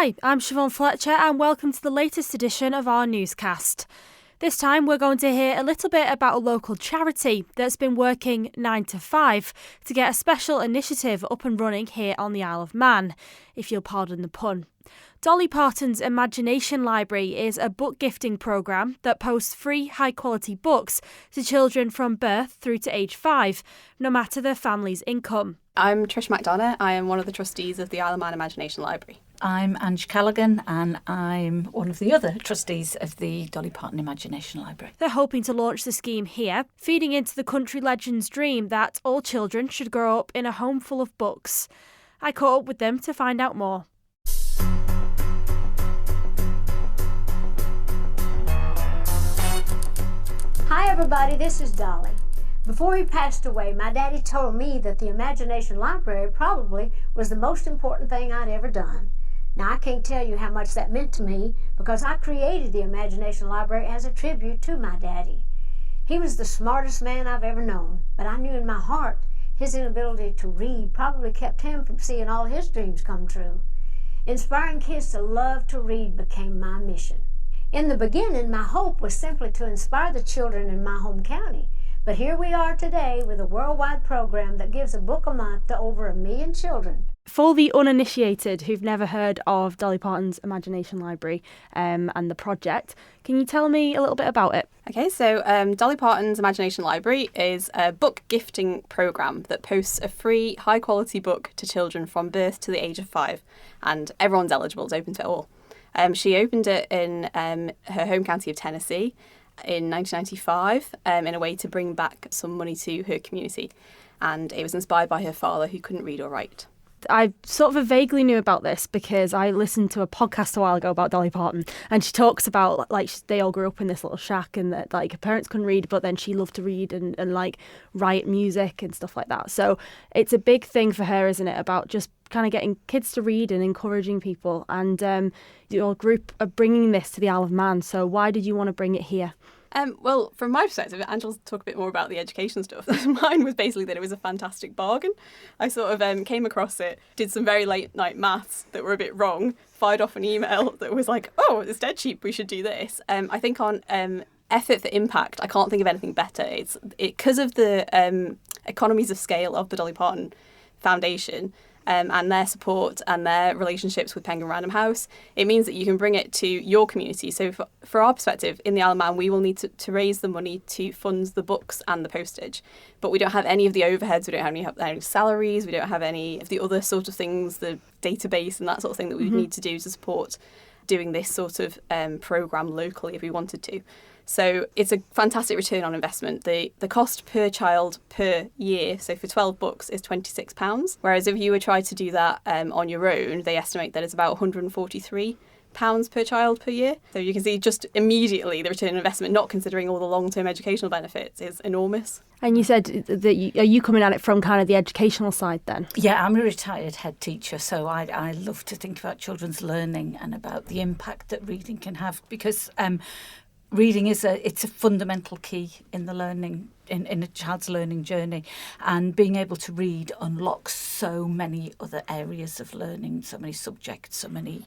Hi, I'm Siobhán Fletcher and welcome to the latest edition of our newscast. This time we're going to hear a little bit about a local charity that's been working 9 to 5 to get a special initiative up and running here on the Isle of Man, if you'll pardon the pun. Dolly Parton's Imagination Library is a book gifting programme that posts free high-quality books to children from birth through to age 5, no matter their family's income. I'm Trish McDonough. I am one of the trustees of the Isle of Man Imagination Library. I'm Ange Callaghan and I'm one of the other trustees of the Dolly Parton Imagination Library. They're hoping to launch the scheme here, feeding into the country legend's dream that all children should grow up in a home full of books. I caught up with them to find out more. Hi everybody, this is Dolly. Before he passed away, my daddy told me that the Imagination Library probably was the most important thing I'd ever done. Now, I can't tell you how much that meant to me because I created the Imagination Library as a tribute to my daddy. He was the smartest man I've ever known, but I knew in my heart his inability to read probably kept him from seeing all his dreams come true. Inspiring kids to love to read became my mission. In the beginning, my hope was simply to inspire the children in my home county. But here we are today with a worldwide program that gives a book a month to over 1 million children. For the uninitiated who've never heard of Dolly Parton's Imagination Library and the project, can you tell me a little bit about it? Okay, so Dolly Parton's Imagination Library is a book gifting programme that posts a free, high-quality book to children from birth to the age of 5, and everyone's eligible, it's open to all. She opened it in her home county of Tennessee in 1995 in a way to bring back some money to her community. And it was inspired by her father, who couldn't read or write. I sort of vaguely knew about this because I listened to a podcast a while ago about Dolly Parton, and she talks about like they all grew up in this little shack and that like her parents couldn't read, but then she loved to read and like write music and stuff like that. So it's a big thing for her, isn't it, about just kind of getting kids to read and encouraging people. And your group are bringing this to the Isle of Man. So why did you want to bring it here? Well, from my perspective, Angela's talk a bit more about the education stuff. Mine was basically that it was a fantastic bargain. I sort of came across it, did some very late night maths that were a bit wrong, fired off an email that was like, oh, it's dead cheap, we should do this. I think on effort for impact, I can't think of anything better. It's because of the economies of scale of the Dolly Parton Foundation, and their support and their relationships with Penguin Random House, it means that you can bring it to your community. So for our perspective, in the Isle of Man, we will need to raise the money to fund the books and the postage. But we don't have any of the overheads, we don't have any salaries, we don't have any of the other sort of things, the database and that sort of thing that we would need to do to support doing this sort of programme locally if we wanted to. So it's a fantastic return on investment. The cost per child per year, so for 12 books, is £26. Whereas if you were trying to do that on your own, they estimate that it's about £143 per child per year. So you can see just immediately the return on investment, not considering all the long-term educational benefits, is enormous. And you said that are you coming at it from kind of the educational side then? Yeah, I'm a retired head teacher, so I love to think about children's learning and about the impact that reading can have, because reading it's a fundamental key in the learning, in a child's learning journey, and being able to read unlocks so many other areas of learning, so many subjects, so many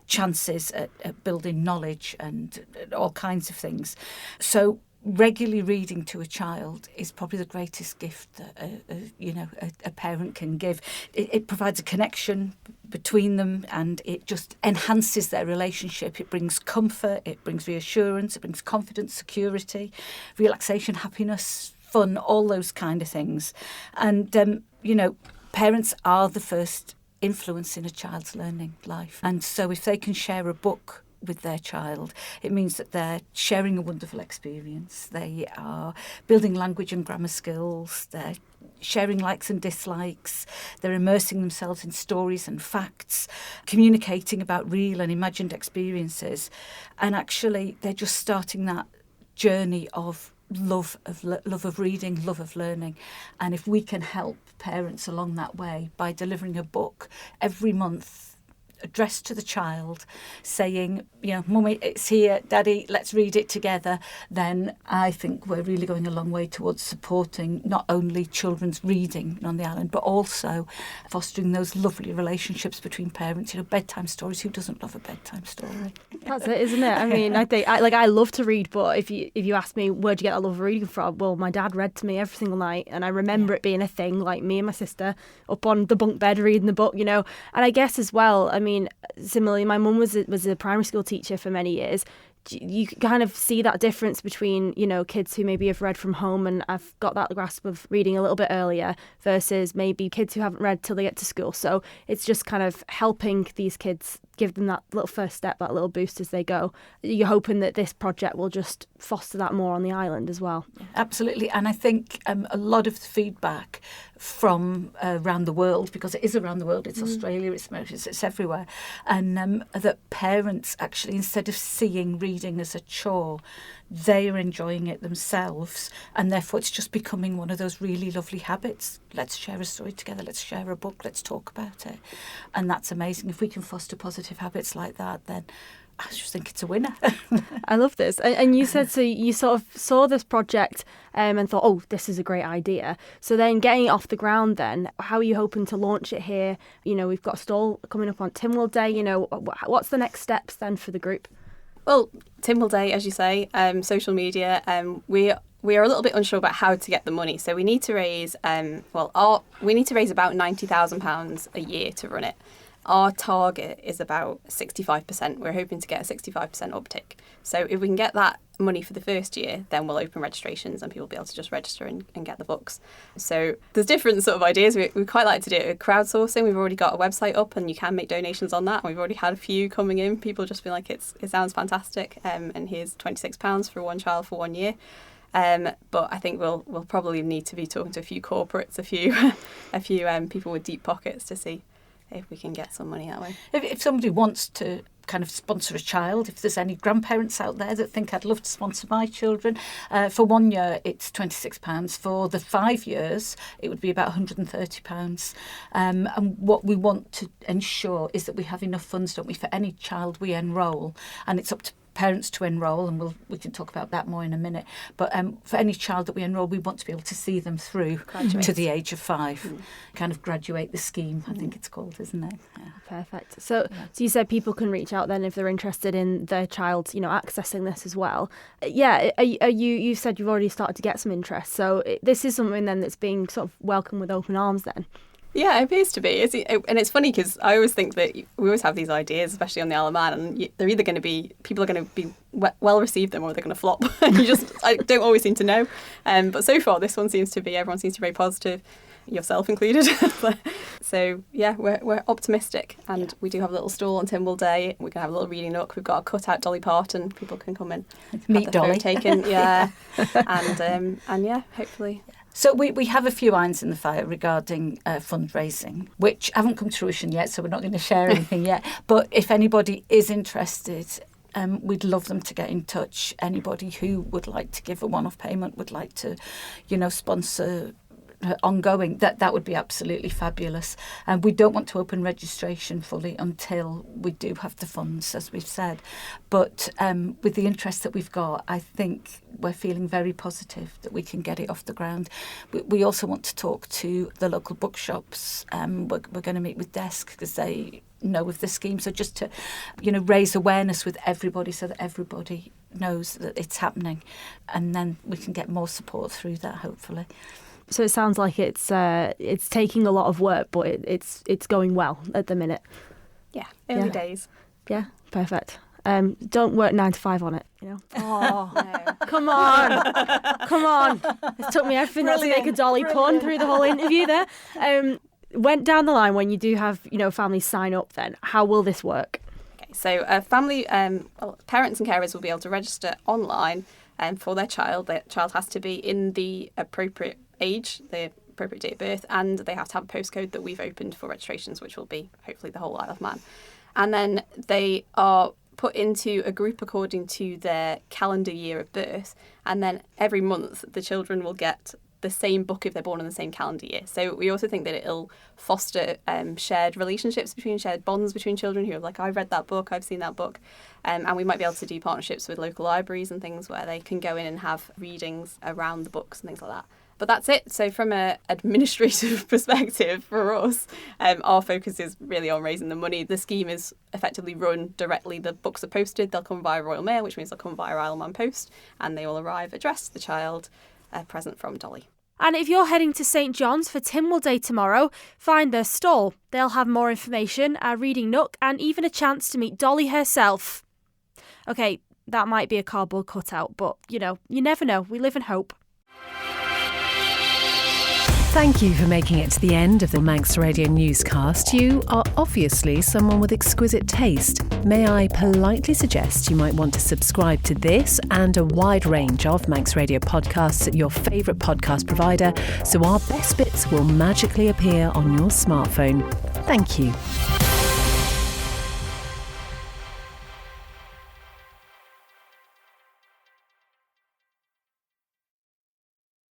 chances at building knowledge and all kinds of things. So regularly reading to a child is probably the greatest gift that a parent can give. It provides a connection between them and it just enhances their relationship. It brings comfort, it brings reassurance, it brings confidence, security, relaxation, happiness, fun, all those kind of things. And, parents are the first influence in a child's learning life. And so if they can share a book with their child, it means that they're sharing a wonderful experience. They are building language and grammar skills. They're sharing likes and dislikes. They're immersing themselves in stories and facts, communicating about real and imagined experiences. And actually, they're just starting that journey of love of reading, love of learning. And if we can help parents along that way by delivering a book every month addressed to the child, saying, Mummy, it's here, Daddy, let's read it together, then I think we're really going a long way towards supporting not only children's reading on the island, but also fostering those lovely relationships between parents. Bedtime stories. Who doesn't love a bedtime story? That's it, isn't it? I mean, I think I love to read, but if you ask me where'd you get that love of reading from, well, my dad read to me every single night, and I remember it being a thing. Like me and my sister up on the bunk bed reading the book, And I guess as well, I mean, similarly, my mum was a primary school teacher for many years. You kind of see that difference between, kids who maybe have read from home and have got that grasp of reading a little bit earlier versus maybe kids who haven't read till they get to school. So it's just kind of helping these kids, give them that little first step, that little boost as they go. You're hoping that this project will just foster that more on the island as well. Absolutely. And I think a lot of the feedback from around the world, because it is around the world, it's Australia, it's America, it's everywhere, and that parents actually, instead of seeing reading as a chore, they are enjoying it themselves, and therefore it's just becoming one of those really lovely habits. Let's share a story together, let's share a book, let's talk about it. And that's amazing. If we can foster positive habits like that, then I just think it's a winner. I love this. And you said, so you sort of saw this project and thought, oh, this is a great idea. So then getting it off the ground then, how are you hoping to launch it here? We've got a stall coming up on Tynwald Day. What's the next steps then for the group? Well, Tynwald Day, as you say, social media, we are a little bit unsure about how to get the money. So we need to raise, we need to raise about £90,000 a year to run it. Our target is about 65%. We're hoping to get a 65% uptick. So if we can get that money for the first year, then we'll open registrations and people will be able to just register and get the books. So there's different sort of ideas. We quite like to do it. Crowdsourcing, we've already got a website up and you can make donations on that. And we've already had a few coming in. People just feel like it sounds fantastic. And here's £26 for one child for 1 year. But I think we'll probably need to be talking to a few corporates, a few people with deep pockets to see if we can get some money that way. If somebody wants to kind of sponsor a child, if there's any grandparents out there that think I'd love to sponsor my children, for 1 year it's £26. For the 5 years it would be about £130. And what we want to ensure is that we have enough funds, don't we, for any child we enrol, and it's up to parents to enrol, and we can talk about that more in a minute. But for any child that we enrol, we want to be able to see them through to the age of 5. Kind of graduate the scheme, I think it's called, isn't it? Yeah. Perfect. So you said people can reach out then if they're interested in their child, accessing this as well. Yeah, you said you've already started to get some interest. So this is something then that's being sort of welcomed with open arms then. Yeah, it appears to be. And it's funny because I always think that we always have these ideas, especially on the Isle of Man, and they're either going to be, people are going to be well receive them or they're going to flop. And I don't always seem to know. But so far, this one seems to be, everyone seems to be very positive, yourself included. So yeah, we're optimistic, and we do have a little stall on Tynwald Day. We're going to have a little reading nook. We've got a cut-out Dolly Parton. People can come in, meet Dolly, taken, yeah, and yeah, hopefully. So we have a few irons in the fire regarding fundraising, which haven't come to fruition yet, so we're not going to share anything yet. But if anybody is interested, we'd love them to get in touch. Anybody who would like to give a one-off payment, would like to, sponsor ongoing, that would be absolutely fabulous. And we don't want to open registration fully until we do have the funds, as we've said. But with the interest that we've got, I think we're feeling very positive that we can get it off the ground. We also want to talk to the local bookshops. We're going to meet with Desk because they know of the scheme. So just to, raise awareness with everybody so that everybody knows that it's happening. And then we can get more support through that, hopefully. So it sounds like it's taking a lot of work, but it's going well at the minute. Yeah, early days. Yeah, perfect. Don't work 9 to 5 on it, Oh, no. Come on. It took me everything to make a Dolly pun through the whole interview there. Went down the line when you do have, families sign up then, how will this work? Okay, so family, parents and carers will be able to register online for their child. Their child has to be in the appropriate age, the appropriate date of birth, and they have to have a postcode that we've opened for registrations, which will be hopefully the whole Isle of Man. And then they are put into a group according to their calendar year of birth, and then every month the children will get the same book if they're born in the same calendar year. So we also think that it'll foster shared relationships, shared bonds between children who are like, I've read that book, I've seen that book. And we might be able to do partnerships with local libraries and things where they can go in and have readings around the books and things like that. But that's it. So from an administrative perspective for us, our focus is really on raising the money. The scheme is effectively run directly. The books are posted. They'll come via Royal Mail, which means they'll come via Isle of Man Post, and they will arrive addressed to the child, a present from Dolly. And if you're heading to St John's for Tynwald Day tomorrow, find their stall. They'll have more information, a reading nook, and even a chance to meet Dolly herself. OK, that might be a cardboard cutout, but, you never know. We live in hope. Thank you for making it to the end of the Manx Radio newscast. You are obviously someone with exquisite taste. May I politely suggest you might want to subscribe to this and a wide range of Manx Radio podcasts at your favourite podcast provider, so our best bits will magically appear on your smartphone. Thank you.